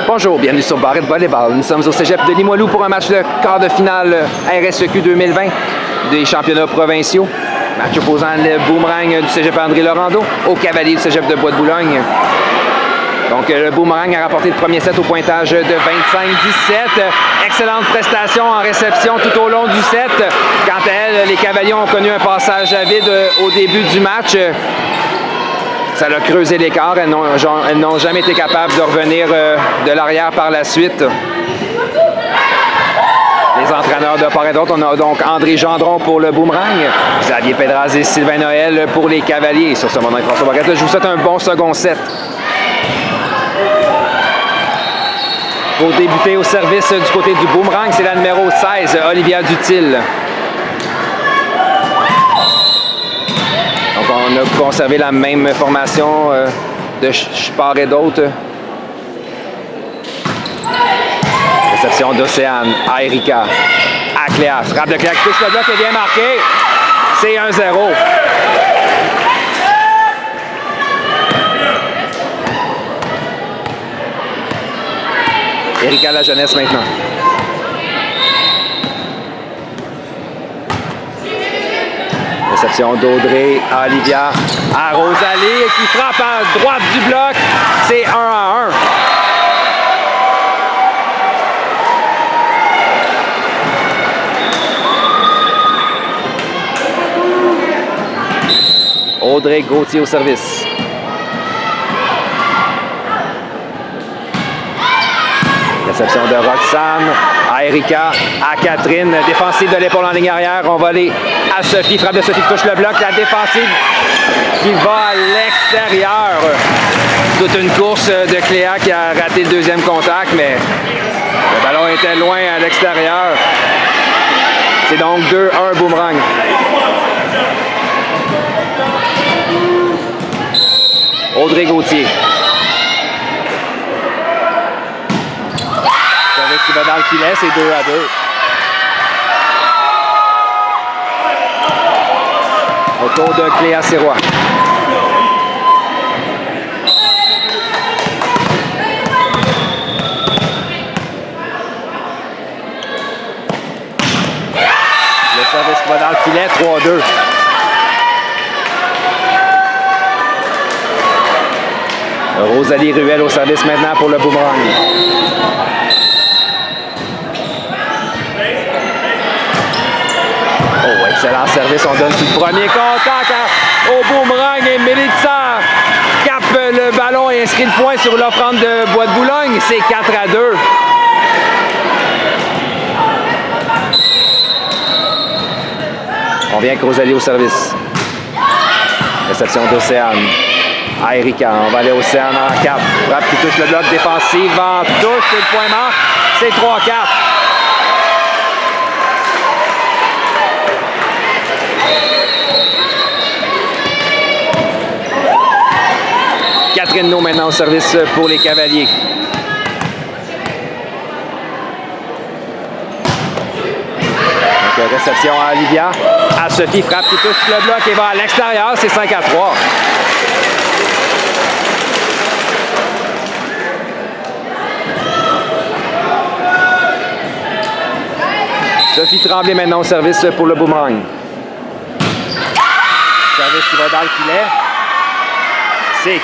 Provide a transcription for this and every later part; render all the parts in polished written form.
Bonjour, bienvenue sur Barrette Volleyball. Nous sommes au cégep de Limoilou pour un match de quart de finale RSEQ 2020 des championnats provinciaux. Match opposant le Boomerang du cégep André Laurando au Cavalier du cégep de Bois-de-Boulogne. Donc le Boomerang a remporté le premier set au pointage de 25-17. Excellente prestation en réception tout au long du set. Quant à elle, les Cavaliers ont connu un passage à vide au début du match. Ça a creusé l'écart. Elles n'ont jamais été capables de revenir de l'arrière par la suite. Les entraîneurs de part et d'autre, on a donc André Gendron pour le Boomerang, Xavier Pedraz et Sylvain Noël pour les Cavaliers. Sur ce moment, François Barrette, je vous souhaite un bon second set. Pour débuter au service du côté du Boomerang, c'est la numéro 16, Olivia Dutil. Donc on a conservé la même formation de part et d'autre. Réception d'Océane, à Erika, à Cléa. Frappe de Cléa qui touche le bloc et bien marqué. C'est 1-0. Erika La Jeunesse maintenant. Réception d'Audrey à Olivia, à Rosalie qui frappe à droite du bloc. C'est 1-1. Audrey Gauthier au service. Réception de Roxane à Erika, à Catherine. Défensive de l'épaule en ligne arrière. On va aller à Sophie. Frappe de Sophie qui touche le bloc. La défensive qui va à l'extérieur. Toute une course de Cléa qui a raté le deuxième contact, mais le ballon était loin à l'extérieur. C'est donc 2-1 Boomerang. Audrey Gauthier. Service qui va dans le filet, c'est 2-2. Autour de Cléa Sirois. Le service qui va dans le filet, 3-2. Rosalie Ruel au service maintenant pour le Boomerang. Oh, excellent service. On donne sur le premier contact au Boomerang et Mélissa capte le ballon et inscrit le point sur l'offrande de Bois-de-Boulogne. C'est 4-2. On vient avec Rosalie au service. Réception d'Océane. À Erika, on va aller au Océane en 4. Frappe qui touche le bloc défensif, en touche, c'est le point marque, c'est 3-4. Catherine No maintenant au service pour les Cavaliers. Donc, réception à Olivia, à Sophie, frappe qui touche le bloc et va à l'extérieur, c'est 5-3. Sophie Tremblay maintenant au service pour le Boomerang. Service qui va dans le filet. C'est 4-5.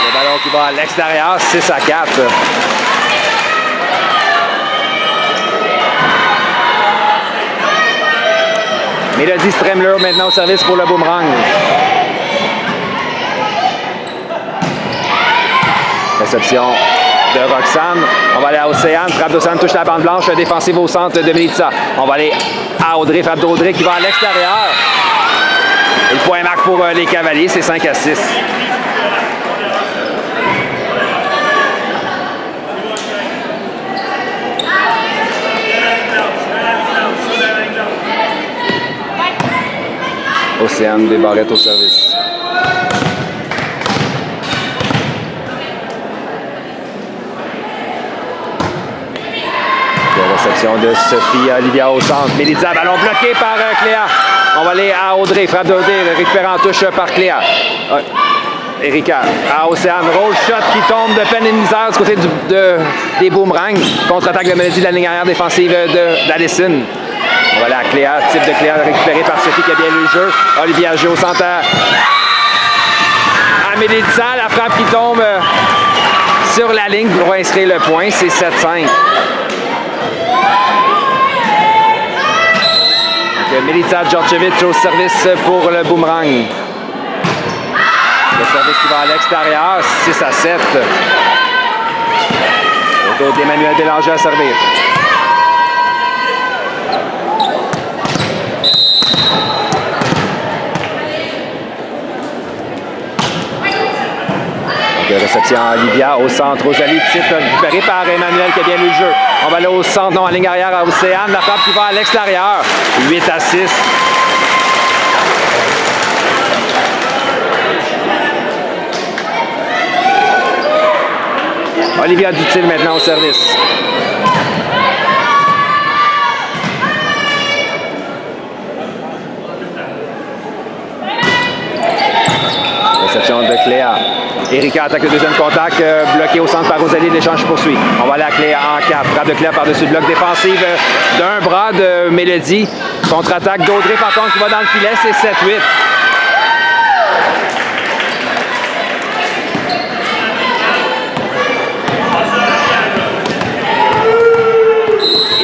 Le ballon qui va à l'extérieur, 6-4. Mélodie Stremler maintenant au service pour le Boomerang. Réception de Roxane. On va aller à Océane. Frappe d'Océane touche la bande blanche. Défensive au centre de Mélissa. On va aller à Audrey. Frappe d'Audrey qui va à l'extérieur. Et le point marque pour les Cavaliers, c'est 5-6. Océane des Barrettes au service. Réception de Sophie Olivia au centre. Mélissa, ballon bloqué par Cléa. On va aller à Audrey. Frappe d'Audrey, récupéré en touche par Cléa. Erika à Océane. Roll shot qui tombe de peine et de misère du côté des boomerangs. Contre-attaque de Mélodie de la ligne arrière défensive d'Allison. On va aller à Cléa. Type de Cléa récupéré par Sophie qui a bien lu le jeu. Olivia joue au centre à Mélissa. La frappe qui tombe sur la ligne pour inscrire le point. C'est 7-5. Mélissa Djordjevic au service pour le boomerang. Le service qui va à l'extérieur, 6-7. Autour d'Emmanuel Bélanger à servir. Donc, réception à Olivia au centre. Rosalie Petite récupérée par Emmanuel qui a bien lu le jeu. On va aller au centre, non, en ligne arrière à Océane. La frappe qui va à l'extérieur. 8-6. Olivia Dutil maintenant au service. Réception de Cléa. Erika attaque le deuxième contact, bloqué au centre par Rosalie. L'échange poursuit. On va aller à Cléa en 4. Frappe de Cléa par-dessus le bloc défensif d'un bras de Mélodie. Contre-attaque d'Audrey par contre qui va dans le filet. C'est 7-8.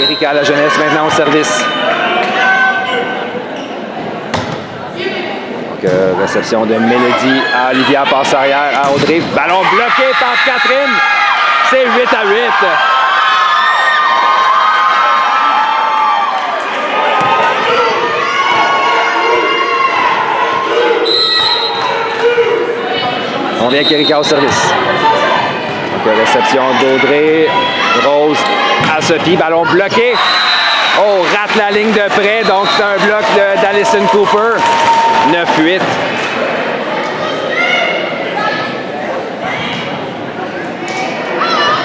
Erika à la jeunesse maintenant au service. Donc, réception de Mélodie à Olivia, passe arrière à Audrey. Ballon bloqué par Catherine. C'est 8-8. On vient avec Erika au service. Donc, réception d'Audrey. Rose à Sophie. Ballon bloqué. Oh, rate la ligne de près. Donc, c'est un bloc d'Allison Cooper. 9-8.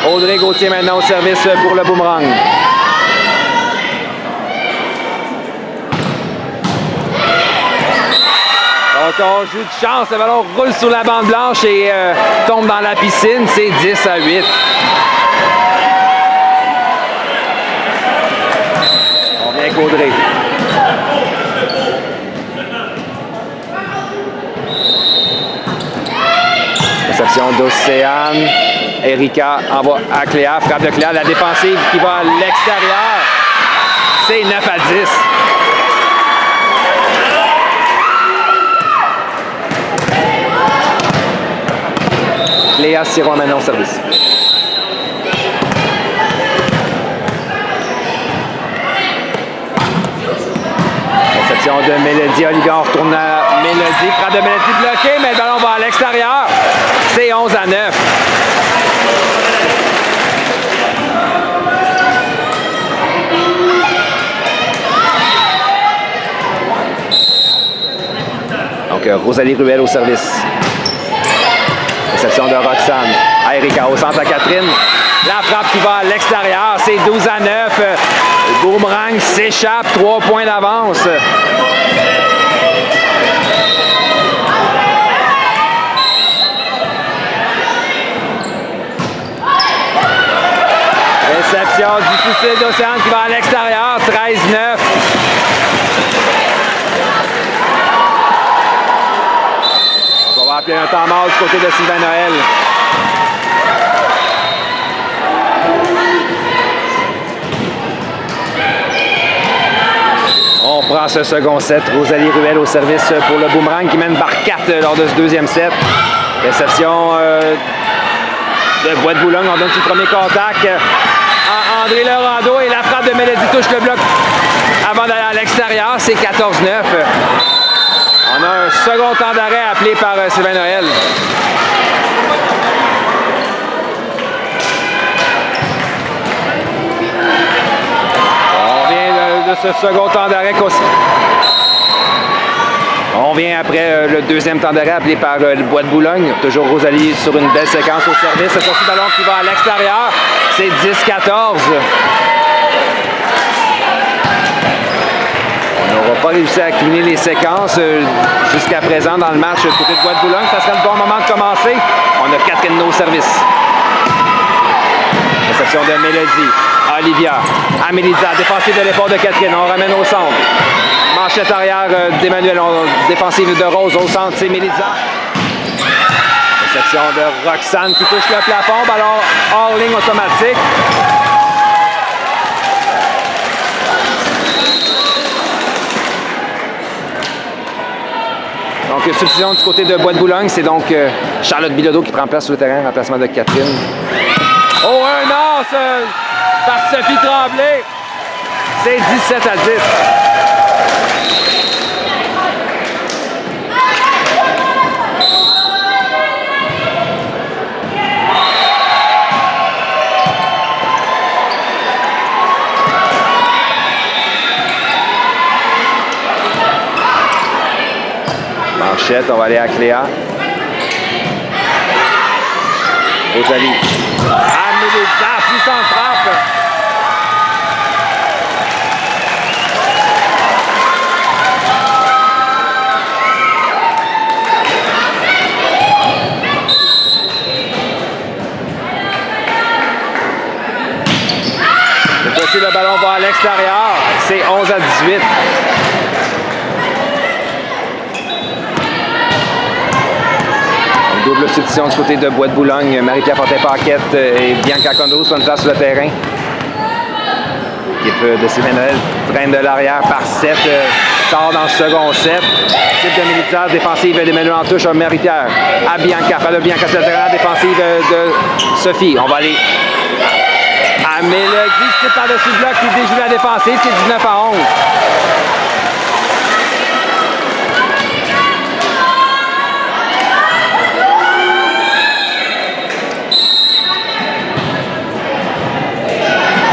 Audrey Gauthier maintenant au service pour le boomerang. Donc, on joue de chance. Le ballon roule sur la bande blanche et tombe dans la piscine. C'est 10-8. On vient avec Audrey. Réception d'Océane. Erika envoie à Cléa. Frappe de Cléa. La défensive qui va à l'extérieur. C'est 9-10. Cléa Siron maintenant au service. Réception de Mélodie. Olivia, on retourne à Mélodie. Frappe de Mélodie bloquée, mais le ballon va à l'extérieur. C'est 11-9. Donc, Rosalie Ruel au service. Réception de Roxane. À Erika au centre à Catherine. La frappe qui va à l'extérieur. C'est 12-9. Le boomerang s'échappe. 3 points d'avance. Réception difficile d'Océane qui va à l'extérieur. 13-9. On va appeler un temps mort du côté de Sylvain Noël. On prend ce second set. Rosalie Ruel au service pour le boomerang qui mène par 4 lors de ce deuxième set. Réception de Bois de Boulogne. On donne sur le premier contact à André Laurando et la frappe de Mélodie touche le bloc avant d'aller à l'extérieur. C'est 14-9. On a un second temps d'arrêt appelé par Sylvain Noël. On vient de ce second temps d'arrêt. On vient après le deuxième temps d'arrêt appelé par le Bois de Boulogne. Toujours Rosalie sur une belle séquence au service. C'est le ballon qui va à l'extérieur. C'est 10-14. pas réussi à cleaner les séquences jusqu'à présent dans le match du côté de Bois-de-Boulogne. Ça serait le bon moment de commencer. On a Catherine au service. Réception de Mélodie. Olivia. Améliza. Défensive de l'épaule de Catherine. On ramène au centre. Manchette arrière d'Emmanuel. Défensive de Rose au centre. C'est Mélodie. Réception de Roxane qui touche le plafond. Ballon hors ligne automatique. Donc, substitution du côté de Bois-de-Boulogne. C'est donc Charlotte Bilodeau qui prend place sur le terrain. Remplacement de Catherine. Oh, un as par Sophie Tremblay. C'est 17 à 10. Manchette, on va aller à Cléa. Rosalie. Améliza, puissante frappe. Cette fois-ci, le ballon va à l'extérieur. C'est 11 à 18. Double substitution du côté de Bois-de-Boulogne. Marie-Pierre Fortin-Paquette et Bianca Condro sont en place sur le terrain. L'équipe de Sylvain Noël traîne de l'arrière par 7. Sort dans le second set. Type de militaire défensive d'Emmanuel en touche à Marie-Pierre. À Bianca. Pas de Bianca sur le terrain. Défensive de Sophie. On va aller à Mélodie qui par-dessus le bloc qui déjoue la défensive. C'est 19 à 11.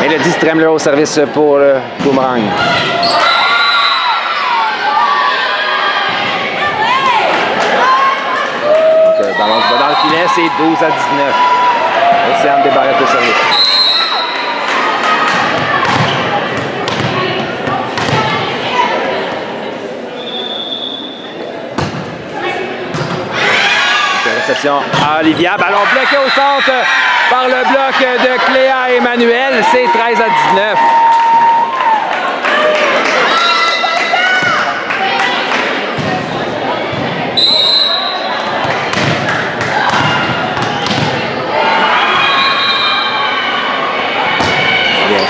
Mélodie Stremler au service pour le Boomerang. Donc, ballon qui va dans le filet, c'est 12 à 19. Océane Desbarrettes au service. Donc, réception à Olivia. Ballon bloqué au centre par le bloc de Cléa et Emmanuel. C'est 13 à 19.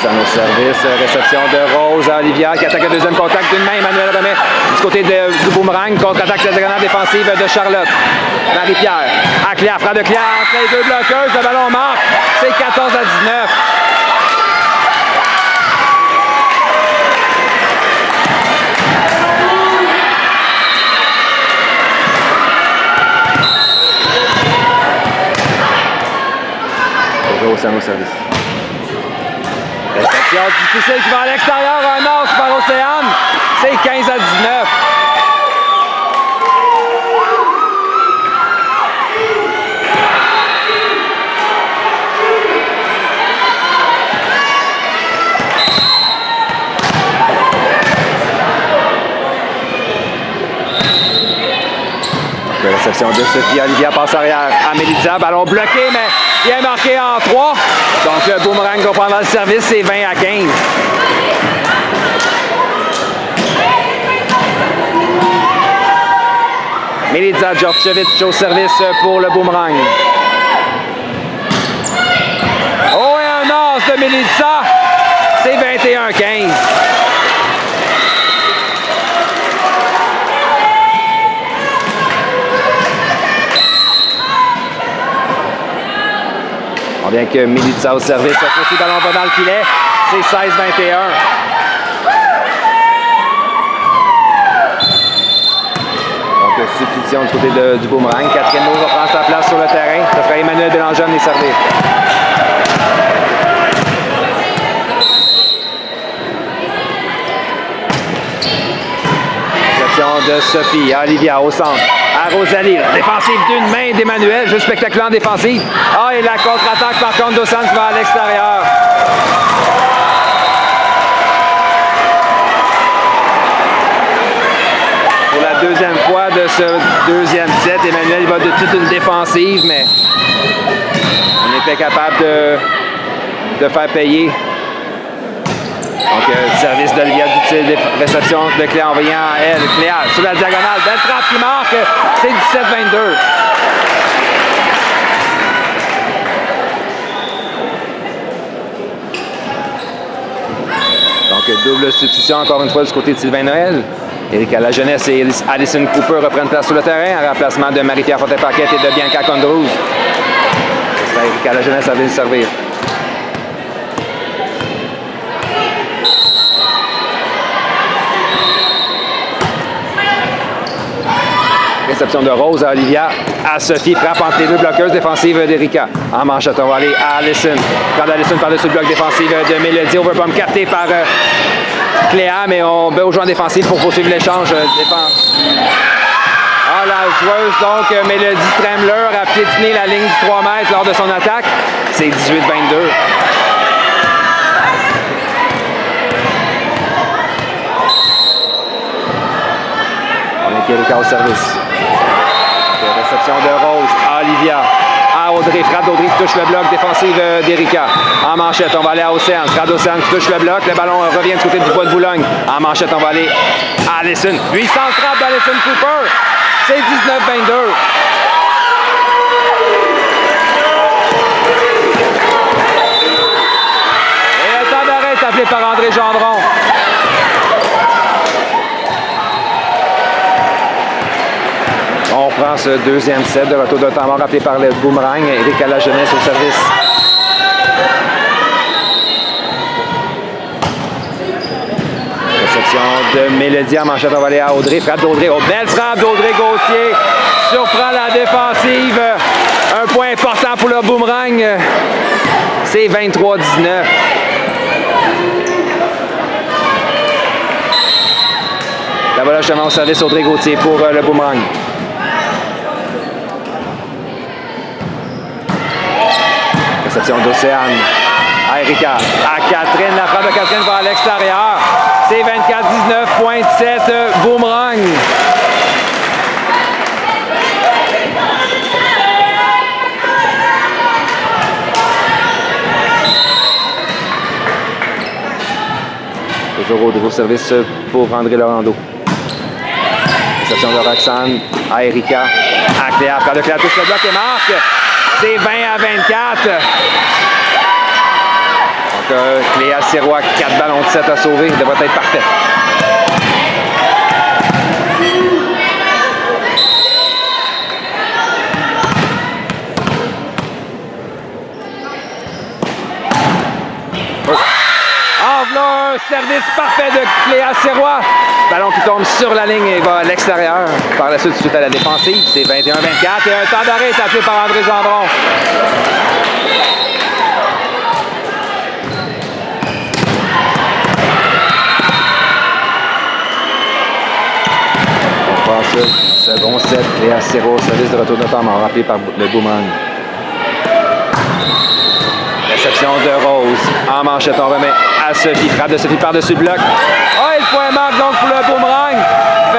Ça nos services. Réception de Rose à Olivia qui attaque le deuxième contact d'une main. Emmanuel remet du côté du Boomerang. Contre-attaque de grenade défensive de Charlotte. Marie-Pierre à Cléa. Frappe de Cléa entre les deux bloqueuses. Le ballon marque. C'est 14 à 19. Rose à nos services. Réception difficile qui va à l'extérieur, un as par Océane. C'est 15 à 19. Réception de Sophie. Olivia passe arrière. Améliza, ballon bloqué, mais bien marqué en 3. Donc le Boomerang va prendre le service, c'est 20 à 15. Mélissa Djordjevic au service pour le Boomerang. Oh, et un as de Mélissa. C'est 21 à 15. On vient que Mélissa au service. Cette fois-ci, ballon va dans le filet. C'est 16-21. Donc, substitution du côté du Boomerang. Catherine Maud va prendre sa place sur le terrain. Ça fera Emmanuel Bélanger les servir. Réception de Sophie à Olivia au centre. À Rosalie, défensive d'une main d'Emmanuel, juste spectaculaire en défensive. Ah, et la contre-attaque par contre d'Ossane qui va à l'extérieur. de ce deuxième set. Emmanuel va de toute une défensive, mais on était capable de faire payer. Donc, service d'Olivia Dutil, réception de Cléa envoyant à elle. Cléa sur la diagonale, belle frappe qui marque, c'est 17-22. Donc, double substitution encore une fois du côté de Sylvain Noël. Erika Lajeunesse et Alison Cooper reprennent place sur le terrain en remplacement de Marie-Pierre Fortin-Paquette et de Bianca Condrouz. Erika Lajeunesse avait le servir. Réception de Rose à Olivia, à Sophie, frappe entre les deux bloqueuses défensives d'Erika. En manchette, on va aller à Allison. Quand Allison par-dessus le bloc défensif de Mélodie, overbomb capté par Cléa, mais on bat aux joueurs défensifs pour poursuivre l'échange. Ah, la joueuse, donc, Mélodie Tremler a piétiné la ligne du 3 mètres lors de son attaque. C'est 18-22. On est Erika au service. Réception de Rose à Olivia, à Audrey, frappe d'Audrey qui touche le bloc défensif d'Erika. En manchette, on va aller à Océane, frappe d'Océane qui touche le bloc, le ballon revient du côté du Bois de Boulogne. En manchette, on va aller à Allison. Puissante frappe d'Alison Cooper, c'est 19-22. Et le temps d'arrêt est appelé par André Gendron. On reprend ce deuxième set de retour de temps mort appelé par le boomerang. Erika Lajeunesse au service. Réception de Mélodie en manchette. On va aller à Audrey. Frappe d'Audrey. Oh, belle frappe d'Audrey Gauthier. Surprend la défensive. Un point important pour le boomerang. C'est 23-19. La voilà justement au service Audrey Gauthier pour le boomerang. Réception d'Océane à Erika, à Catherine, la frappe de Catherine va à l'extérieur. C'est 24-19, point 7, boomerang. Toujours au nouveau service pour André Laurando. Réception de Roxane à Erika, à Cléa, frappe de Cléa touche le bloc et marque. C'est 20-24. Donc, Cléa Sirois, 4 ballons de 7 à sauver. Il devrait être parfait. Oh. Ah, voilà un service parfait de Cléa Sirois. Ballon qui tombe sur la ligne et va à l'extérieur. Par la suite, à la défensive, c'est 21-24. Et un temps d'arrêt est appelé par André Gendron. On passe le second set. Cléa Sirois, service de retour de temps mort, rappelé par le boomerang. Réception de Rose. En manchette, on remet à Sophie. Frappe de Sophie par-dessus le bloc. Ah, et le point marque donc pour le boomerang.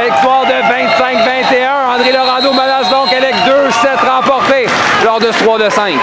Victoire de 25-21. André Laurando menace donc avec 2 sets remportés lors de ce 3 de 5.